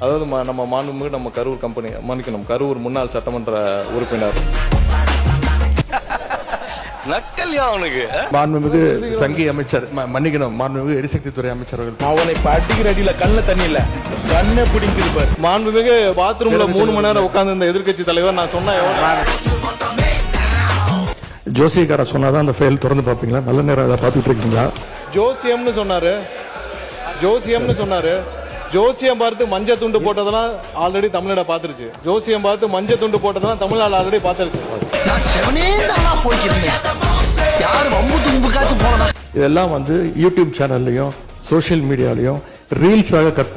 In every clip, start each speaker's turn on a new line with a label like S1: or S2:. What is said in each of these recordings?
S1: அதாவது நம்ம மாண்புமிகு நம்ம கரூர் கம்பெனி மன்னிக்கணும் கரூர் முன்னாள் சட்டமன்ற உறுப்பினர்
S2: நக்கல்யா அவனுக்கு
S3: மாண்புமிகு சங்கி அமைச்சர் மன்னிக்கணும் மாண்புமிகு எரிசக்தி துறை அமைச்சர் அவர்கள்
S4: அவனை அடிக்கிற அடியில கண்ண தண்ணி இல்ல கண்ணை பிடிங்கிருப்பார்.
S1: மாண்புமிகு பாத்ரூம்ல 3 மணி நேரம் உட்கார்ந்து இந்த எதிர்க்கட்சி தலைவர் நான் சொன்ன
S3: ஜோசியக்கார சொன்னாதான் அந்த ஃபைல் திறந்து பார்ப்பீங்களா? நல்ல நேரம் அதை பார்த்துட்டு இருக்கீங்களா?
S1: ஜோசியம்னு சொன்னாரு ஜோசியம் பார்த்து மஞ்சள் துண்டு போட்டதெல்லாம் ஆல்ரெடி தமிழ்நாடு பார்த்துருச்சு. ஜோசியம் பார்த்து மஞ்சள் துண்டு போட்டதெல்லாம் தமிழ்நாடு ஆல்ரெடி பார்த்துருச்சு.
S3: இதெல்லாம் வந்து யூடியூப் சேனல்லையும் சோசியல் மீடியாலையும் ரீல்ஸாக கட்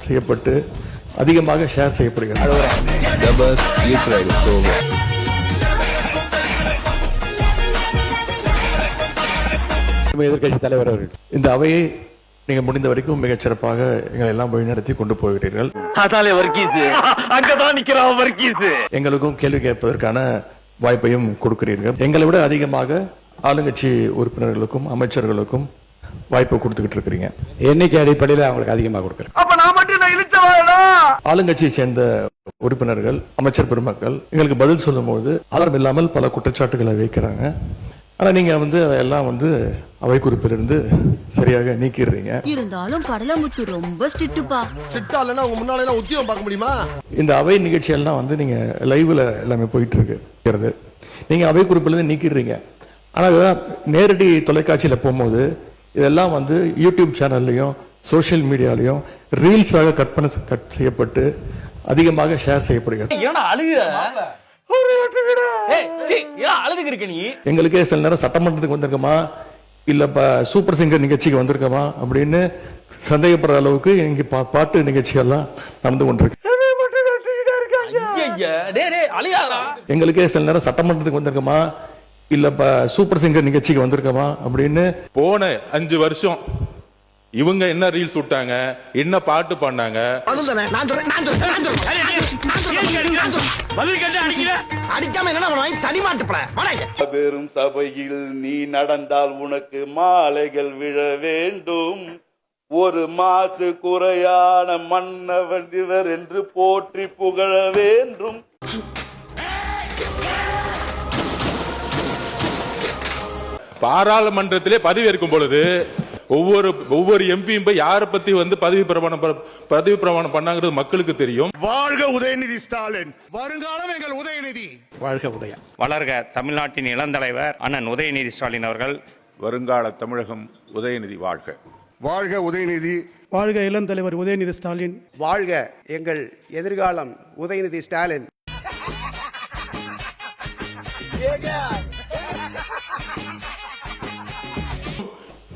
S3: செய்யப்பட்டு அதிகமாக ஷேர் செய்யப்படுகிறது. எதிர்கட்சி தலைவர் அவர்கள் இந்த அவையை நீங்க முடிந்த வரைக்கும் மிகச் சிறப்பாக எங்களை எல்லாம் வழிநடத்தி கொண்டு போகிறீர்கள். எங்களுக்கும் கேள்வி கேட்பதற்கான வாய்ப்பையும் கொடுக்கிறீர்கள். எங்களை விட அதிகமாக ஆளுங்கட்சி உறுப்பினர்களுக்கும் அமைச்சர்களுக்கும் வாய்ப்பு கொடுத்துக்கிட்டு இருக்கிறீங்க.
S5: எண்ணிக்கை அடிப்படையில் அவங்களுக்கு அதிகமாக கொடுக்குறேன்.
S3: ஆளுங்கட்சியை சேர்ந்த உறுப்பினர்கள் அமைச்சர் பெருமக்கள் எங்களுக்கு பதில் சொல்லும் போது ஆதாரம் இல்லாமல் பல குற்றச்சாட்டுகளை வைக்கிறாங்க. ஆனா நீங்க எல்லாம் அவை குறிப்பிலிருந்து சரியாக நீக்கிடுறீங்க.
S6: இருந்தாலும் கடலமுத்து ரொம்ப ஸ்ட்ரிக்ட்பா.
S2: சிட்டா இல்லனா உங்க முன்னால எல்லாம் உத்தியோகம் பார்க்க முடியுமா?
S3: இந்த அவை நிகழ்ச்சியெல்லாம் நீங்க லைவ்ல எல்லாமே போயிட்டு இருக்கு. நீங்க அவை குறிப்பிலிருந்து நீக்கிடுறீங்க. ஆனா நேரடி தொலைக்காட்சியில போகும்போது இதெல்லாம் யூடியூப் சேனல்லையும் சோசியல் மீடியாலையும் ரீல்ஸாக கட் செய்யப்பட்டு அதிகமாக ஷேர் செய்யப்படுகிறது. எங்களுக்கே சில நேரம் சட்டமன்றத்துக்கு வந்திருக்கமா இல்ல சூப்பர் சிங்கர் நிகழ்ச்சிக்கு வந்திருக்கமா அப்படின்னு சந்தேகப்படுற அளவுக்கு இங்க பாட்டு நிகழ்ச்சி எல்லாம் நடந்து கொண்டிருக்கு. எங்களுக்கே சில நேரம் சட்டமன்றத்துக்கு வந்திருக்கமா இல்ல சூப்பர் சிங்கர் நிகழ்ச்சிக்கு வந்திருக்கமா அப்படின்னு
S7: போன 5 வருஷம் இவங்க என்ன ரீல்ஸ் விட்டாங்க, என்ன பாட்டு பண்ணாங்க,
S8: பெரும் சபையில் நீ நடந்தால் உனக்கு மாலைகள் விழ வேண்டும். ஒரு மாசு குறையான மன்னவன் இவர் என்று போற்றி புகழ வேண்டும்.
S7: பாராளுமன்றத்திலே பதவியேற்கும் பொழுது ஒவ்வொரு எம்பியும் போய் யாரை பத்தி பதவி பிரமாணம் பண்ணாங்கிறது மக்களுக்கு தெரியும்.
S4: வாழ்க உதயநிதி ஸ்டாலின், வருங்காலம் எங்கள் உதயநிதி.
S3: வாழ்க உதயம்.
S9: வளர்க தமிழ்நாட்டின் இளந்தலைவர் அண்ணன் உதயநிதி ஸ்டாலின் அவர்கள்.
S7: வருங்கால தமிழகம் உதயநிதி வாழ்க.
S4: வாழ்க உதயநிதி.
S10: வாழ்க இளந்தலைவர் உதயநிதி ஸ்டாலின்.
S5: வாழ்க எங்கள் எதிர்காலம் உதயநிதி ஸ்டாலின்.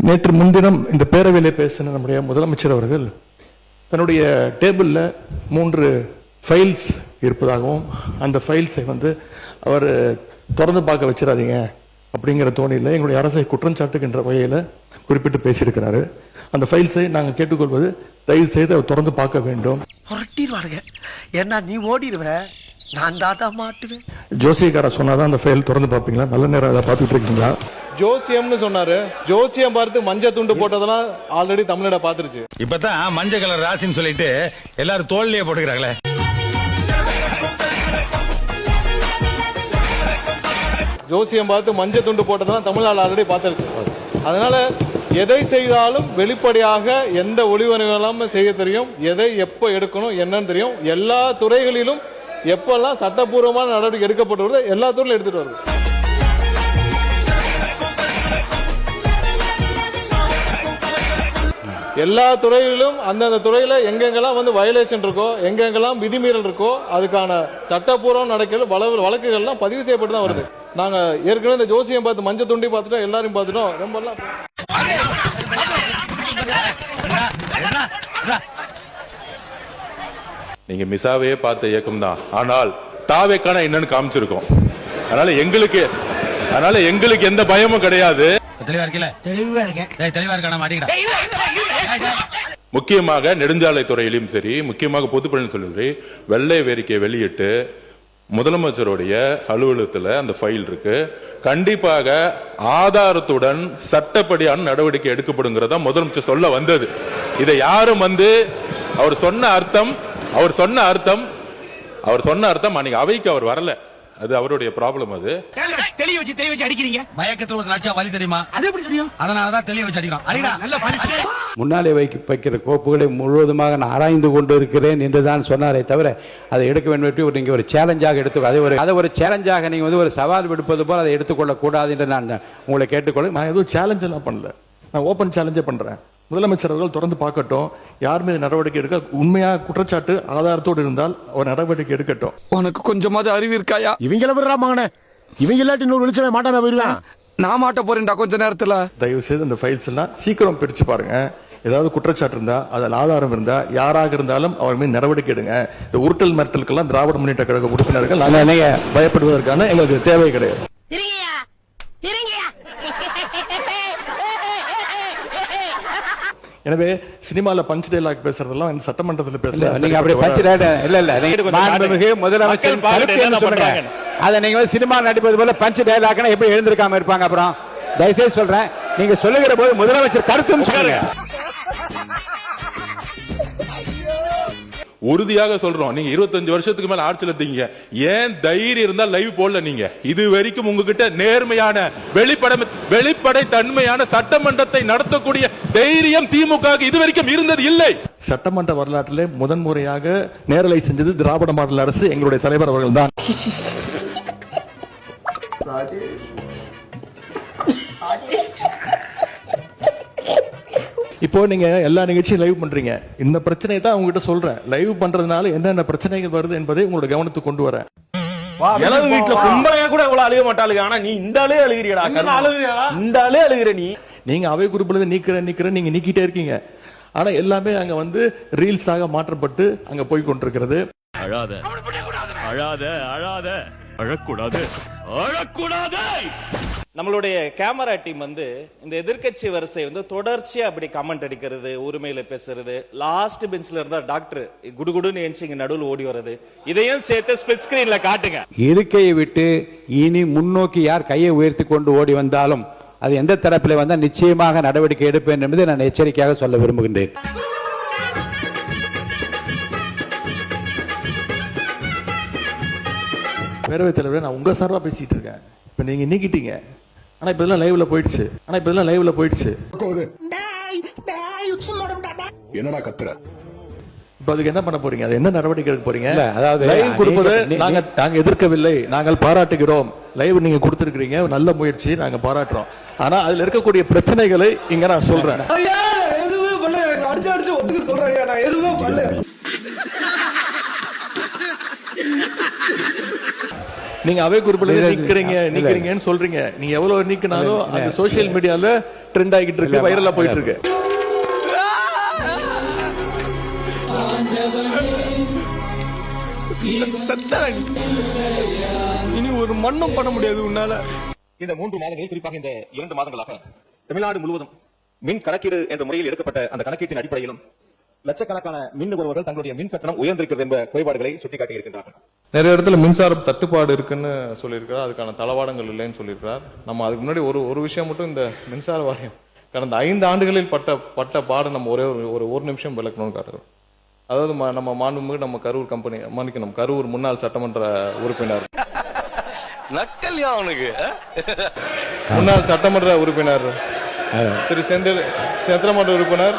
S3: நேற்று முன்தினம் இந்த பேரவையிலே பேசின நம்முடைய முதலமைச்சர் அவர்கள் தன்னுடைய டேபிள்ல 3 ஃபைல்ஸ் இருப்பதாகவும் அந்த ஃபைல்ஸை அவர் திறந்து பார்க்க வச்சிடாதீங்க அப்படிங்கிற தோணியில் எங்களுடைய அரசை குற்றம் சாட்டுகின்ற வகையில் குறிப்பிட்டு பேசியிருக்கிறாரு. அந்த ஃபைல்ஸை நாங்கள் கேட்டுக்கொள்வது தயவு செய்து அவர் திறந்து பார்க்க வேண்டும்.
S2: ஏன்னா நீ ஓடிடுவ, நான் தாத்தா மாட்டுவேன்.
S3: ஜோசியக்கார சொன்னாதான் அந்த ஃபைல் திறந்து பார்ப்பீங்களா? நல்ல நேரம் அதை பார்த்துட்டு இருக்கீங்களா?
S1: ஜோசியம்னு சொன்னாரு ஜோசியம் பார்த்து மஞ்சள் துண்டு போட்டதெல்லாம் ஆல்ரெடி தமிழ்நாடு பார்த்துருச்சு.
S4: இப்பதான் மஞ்சள் கலர் ராசின்னு சொல்லிட்டு எல்லாரும் தோல்லையே போட்டுக்கிறாங்களே.
S1: ஜோசியம் பார்த்து மஞ்சள் துண்டு போட்டதெல்லாம் தமிழ்நாடு ஆல்ரெடி பார்த்துருச்சு. அதனால எதை செய்தாலும் வெளிப்படையாக எந்த ஒளிவரங்களும் செய்ய தெரியும். எதை எப்போ எடுக்கணும் என்னன்னு தெரியும். எல்லா துறைகளிலும் எப்பெல்லாம் சட்டப்பூர்வமான நடவடிக்கை எடுக்கப்பட்டு வருது எல்லா துறையிலும் எடுத்துட்டு வருது. எல்லா துறைகளிலும் அந்தந்த துறையில எங்கெங்கெல்லாம் வயலேஷன் இருக்கோ எங்கெங்கெல்லாம் விதிமீறல் இருக்கோ அதுக்கான சட்டப்பூர்வம் நடக்கிற வழக்குகள்லாம் பதிவு செய்யப்பட்டு தான் வருது. நாங்க ஏற்கனவே இந்த ஜோசியம் பார்த்து மஞ்சள் துண்டி பார்த்துட்டோம், எல்லாரையும் பார்த்துட்டோம். ரொம்ப
S7: நீங்க மிசாவையே பார்த்த இயக்கம் தான், ஆனால் தாவேக்கான என்னன்னு காமிச்சிருக்கோம். அதனால எங்களுக்கு எந்த பயமும் கிடையாது. முக்கியமாக நெடுஞ்சாலை துறையிலும் சரி, முக்கியமாக பொதுப்பணி சொல்லி வெள்ளை வேறிக்கை வெளியிட்டு முதலமைச்சருடைய அலுவலகத்தில் அந்த ஃபைல் இருக்கு. கண்டிப்பாக ஆதாரத்துடன் சட்டப்படியான நடவடிக்கை எடுக்கப்படுங்கிறதா முதலமைச்சர் சொல்ல வந்தது. இதை யாரும் அவர் சொன்ன அர்த்தம் அவர் சொன்ன அர்த்தம் அன்னைக்கு அவைக்கு அவர் வரல. அது அவருடைய ப்ராப்ளம். அது
S4: தெளிய வச்சு அடிக்கிறீங்க. மயக்கத்தோட காட்சா வலி தெரியுமா? அது எப்படி தெரியும்? அதனாலதான் தெளிய வச்சு அடிக்கிறோம். அடிடா நல்ல
S5: முன்னாலே வைக்கிற கோப்புகளை முழுவதுமாக நான் ஆராய்ந்து கொண்டு இருக்கிறேன் என்றுதான் சொன்னாரே தவிர அதை எடுக்க வேண்டும் நீங்க ஒரு சேலஞ்சாக எடுத்து அதை ஒரு சேலஞ்சாக நீங்க வந்து ஒரு சவால் விடுப்பது போல் அதை எடுத்துக்கொள்ள கூடாது என்று நான் உங்களை கேட்டுக்கொள்ள.
S3: நான் எதுவும் சேலஞ்ச் எல்லாம் பண்ணல, நான் ஓப்பன் சேலஞ்சே பண்றேன். முதலமைச்சர் அவர்கள் தொடர்ந்து பார்க்கட்டும், யார் மீது நடவடிக்கை எடுக்க உண்மையாக குற்றச்சாட்டு ஆதாரத்தோடு இருந்தால் அவர் நடவடிக்கை எடுக்கட்டும்.
S2: உனக்கு கொஞ்சமாவது அறிவு இருக்காயா?
S11: இவங்கள விடுறாமாங்கண்ணே, இவங்க இல்லாட்டி இன்னொரு வெளிச்சமே மாட்டாம போயிருவேன்.
S2: நான் மாட்ட போறேன்டா கொஞ்ச நேரத்துல.
S3: தயவு செய்து இந்த ஃபைல்ஸ் எல்லாம் சீக்கிரம் பிரிச்சு பாருங்க. ஏதாவது குற்றச்சாட்டு இருந்தா, அதில் ஆதாரம் இருந்தா, யாராக இருந்தாலும் அவர் மீது நடவடிக்கை எடுங்க. இந்த உருட்டல் மிரட்டலுக்கெல்லாம் திராவிட முன்னேற்ற கழக உறுப்பினர்கள் பயப்படுவதற்கான எங்களுக்கு தேவை கிடையாது. எனவே சினிமால பஞ்ச் டயலாக் பேசுறதெல்லாம் இந்த சட்டமன்றத்தில் பேசல.
S5: நீங்க அப்படி பஞ்ச் டயலாக் இல்ல மாண்புமிகு முதலமைச்சர் கருத்து என்ன சொல்றாங்க? அத நீங்க சினிமா நடிப்பது போல பஞ்ச் டயலாக்னா எப்படி எழுந்திருக்காம இருப்பாங்க? அப்புறம் தயவுசெய்து சொல்றேன், நீங்க சொல்லுகிற போது முதலமைச்சர் கருத்தும் சொல்லுங்க.
S7: உறுதியாக சொல்றோம், நீங்க 25 வருஷத்துக்கு மேல ஆட்சியில் இருக்கீங்க, ஏன் தைரியம் இருந்தா லைவ் போடல? நீங்க இது வரைக்கும் உங்ககிட்ட நேர்மையான வெளிப்படை தன்மையான சட்டமன்றத்தை நடத்தக்கூடிய தைரியம் திமுக இது வரைக்கும் இருந்தது இல்லை.
S3: சட்டமன்ற வரலாற்றிலே முதன்முறையாக நேரலை செஞ்சது திராவிட மாடல் அரசு, எங்களுடைய தலைவர் அவர்கள் தான். இப்போ நீங்க எல்லா நிகழ்ச்சியும் லைவ் பண்றீங்க. இந்த பிரச்சனையை தான் உங்ககிட்ட சொல்றேன். லைவ் பண்றதுனால என்னென்ன பிரச்சனைகள் வருது என்பதை உங்களோட கவனத்துக்கு கொண்டு வரேன்.
S11: இளவு வீட்டுல கும்பலையா கூட இவ்வளவு அழுக மாட்டாளுங்க. ஆனா நீ இந்த ஆளே அழுகிறீடா, இந்த ஆளே அழுகிற. நீங்க
S3: அவை குறிப்பில் நீக்கிறேன் நீங்க நீக்கிட்டே இருக்கீங்க. ஆனா எல்லாமே அங்க வந்து ரீல்ஸாக மாற்றப்பட்டு அங்க போய் கொண்டிருக்கிறது.
S11: அழாத அழாத அழாத அழக்கூடாது அழக்கூடாது.
S12: நம்மளுடைய கேமரா டீம் வந்து இந்த எதிர்க்கட்சி வரிசை வந்து தொடர்ச்சியா அப்படி கமெண்ட் அடிக்கிறது, உரிமையில பேசுறது, லாஸ்ட் பெஞ்ச்ல இருந்தா டாக்டர் குடுகுடுன்னு எஞ்சிங்க நடுவில் ஓடி வர்றது, இதையும் சேர்த்து ஸ்பிளிட் ஸ்கிரீன்ல காட்டுங்க.
S5: இருக்கையை விட்டு இனி முன்னோக்கி யார் கையை உயர்த்தி கொண்டு ஓடி வந்தாலும் அது எந்த தரப்பில் வந்தால் நிச்சயமாக நடவடிக்கை எடுப்பேன் என்பதை நான் எச்சரிக்கையாக சொல்ல விரும்புகின்றேன்.
S3: பேரவைத் தலைவர், நான் உங்க சார்பா பேசிட்டு இருக்கேன். இப்ப நீங்க நீக்கிட்டீங்க, ஆனா இப்ப இதெல்லாம் லைவ்ல போயிடுச்சு.
S11: என்னடா கத்துற?
S3: இப்ப அதுக்கு என்ன பண்ண போறீங்க? அது என்ன நடவடிக்கை எடுக்க போறீங்க? அதாவது லைவ் கொடுப்பது நாங்க எதிர்க்கவில்லை, நாங்கள் பாராட்டுகிறோம். லைவ் நீங்க கொடுத்திருக்கீங்க, நல்ல முயற்சி, நாங்க பாராட்டுறோம். ஆனா அதுல இருக்கக்கூடிய பிரச்சனைகளை இங்க நான் சொல்றேன். நீங்க அவை குறிப்பில் நீக்கிறீங்கன்னு சொல்றீங்க. நீங்க எவ்வளவு நீக்கினாலும் அது சோசியல் மீடியால ட்ரெண்ட் ஆகிட்டு இருக்கு, வைரலா போயிட்டு இருக்கு.
S2: இனி ஒரு மண்ணும் பண்ண முடியாது உன்னால.
S11: இந்த 3 மாதங்கள், குறிப்பாக இந்த 2 மாதங்களாக தமிழ்நாடு முழுவதும் மின் கணக்கீடு என்ற முறையில் எடுக்கப்பட்ட அந்த கணக்கீட்டின் அடிப்படையிலும் லட்சக்கணக்கான மின் நுகர்வோர்கள் தங்களுடைய மின் கட்டணம் உயர்ந்திருக்கிறது என்ற குறைபாடுகளை சுட்டிக்காட்டி இருக்கின்றார்கள்.
S1: நிறைய இடத்துல மின்சார தட்டுப்பாடு இருக்குன்னு சொல்லியிருக்கிறார், அதுக்கான தளவாடங்கள் இல்லைன்னு சொல்லியிருக்கிறார். நம்ம அதுக்கு முன்னாடி ஒரு விஷயம் மட்டும், இந்த மின்சார வாரியம் கடந்த 5 ஆண்டுகளில் பட்ட பாடு நம்ம ஒரு நிமிஷம் விளக்கணும்னு காட்டுறோம். அதாவது நம்ம மாண்புமிகு நம்ம கரூர் கம்பெனி மன்னிக்கணும், கரூர் முன்னாள் சட்டமன்ற உறுப்பினர்,
S2: நக்கல்யா அவனுக்கு
S1: முன்னாள் சட்டமன்ற உறுப்பினர் திரு சந்திரமன்ற உறுப்பினர்,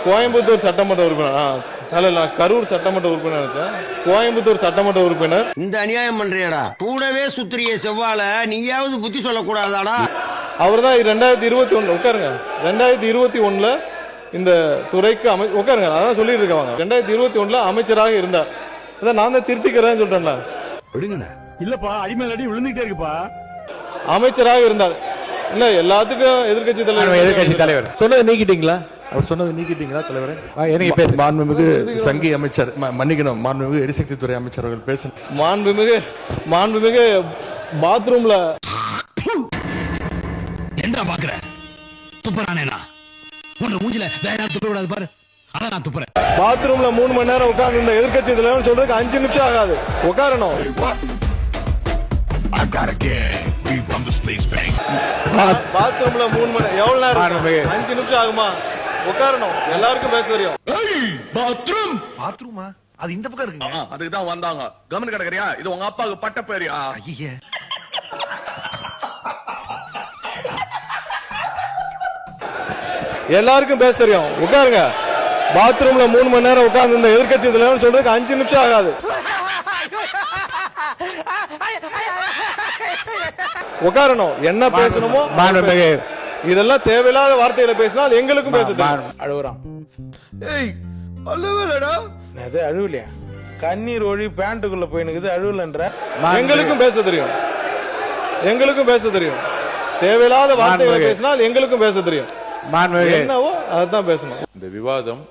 S1: கோயம்புத்தூர் சட்டமன்ற உறுப்பினர், கரூர் சட்டமன்ற உறுப்பினர் நினைச்சேன், கோயம்புத்தூர் சட்டமன்ற உறுப்பினர்.
S2: இந்த அநியாயம் பண்றியடா, கூடவே சுத்திரிய செவ்வால நீயாவது புத்தி சொல்லக்கூடாதாடா?
S1: அவர் தான் 2021 உட்காருங்க, 2021 இந்த துறைக்கு உட்காருங்க, அதான் சொல்லிட்டு இருக்காங்க. 2021 அமைச்சராக இருந்தார். அதான் நான் தான் திருத்திக்கிறேன்னு சொல்றேன்.
S11: இல்லப்பா, அடிமேல் அடி விழுந்துட்டே இருக்குப்பா.
S1: அமைச்சராக இருந்தார். இல்ல எல்லாத்துக்கும் எதிர்க்கட்சி தலைவர்
S3: சொன்னதை நீக்கிட்டீங்களா? அவர் சொன்னதை நீக்கிட்டீங்களா தலைவரே? மாண்புமிகு சங்கி அமைச்சர், மன்னிக்கணும், மாண்புமிகு எரிசக்தி துறை அமைச்சர் அவர்கள் பேச.
S1: மாண்புமிகு பாத்ரூம்ல
S4: என்ன பாக்குற? துப்புறானேனா? உன்ன மூஞ்சில வேற துப்ப கூடாது பாரு. அத நான் துப்புறேன்.
S1: பாத்ரூம்ல 3 மணி நேரம் உட்கார்ந்து இந்த எதிர்க்கட்சி தலைவர் சொல்றதுக்கு 5 நிமிஷம் ஆகாது. உட்காரணும். பாத்ரூம்ல 3 மணி எவ்வளவு நேரம்? 5 நிமிஷம் ஆகுமா? உட்காரணும். எல்லாருக்கும் பேச தெரியும்.
S11: பாத்ரூம் பாத்ரூமா?
S4: அது இந்த பக்கம் இருக்குங்க.
S11: அதுக்கு தான் வந்தாங்க. கவர்மெண்ட் கிடக்குறியா? இது உங்க அப்பாவுக்கு பட்ட பேரியா?
S4: ஐயே.
S1: எல்லாருக்கும் பேச தெரியும். உட்காருங்க. பாத்ரூம்ல 3 மணி நேரம் உட்கார்ந்து இந்த எதிர்க்கட்சி தலைவர் சொல்றதுக்கு 5 நிமிஷம் ஆகாது. உட்காரணும். என்ன பேசணுமோ இதெல்லாம் தேவையில்லாத வார்த்தைகளை பேசினால் எங்களுக்கும் பேச தெரியும்.
S3: அழுகுறான்.
S2: ஏய் அழுவலடா.
S3: அது அழுவலையா? கண்ணீர் ஒழி பேண்ட்டுக்குள்ள போயினுக்குது, அழுவலன்ற.
S1: எங்களுக்கும் பேச தெரியும். எங்களுக்கும் பேச தெரியும். தேவையில்லாத வார்த்தைகளை பேசினால் எங்களுக்கும் பேச தெரியும். என்னவோ அதான் பேசணும்.
S7: இந்த விவாதம்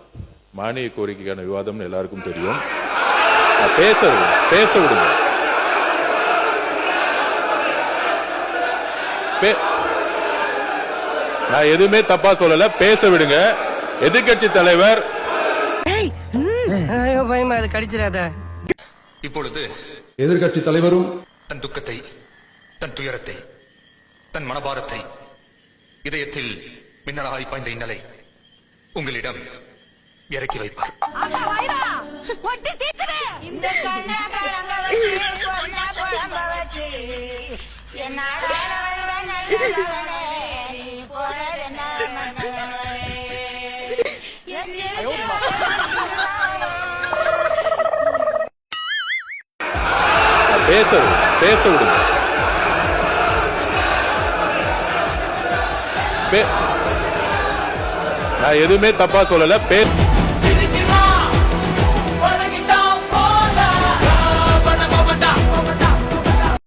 S7: மானிய கோரிக்கைக்கான விவாதம் எல்லாருக்கும் தெரியும். பேச விடுங்க. நான் எதுவுமே தப்பா சொல்லல, பேச விடுங்க. எதிர்க்கட்சி தலைவர்
S11: இப்பொழுது
S3: எதிர்க்கட்சி தலைவரும்
S11: தன் துக்கத்தை, தன் துயரத்தை, தன் மனபாரத்தை இதயத்தில் மின்னலாய் பாய்ந்த இன்னலை உங்களிடம் இறக்கி வைப்பார்.
S7: பேச விடுங்க. நான் எதுவுமே தப்பா சொல்லல.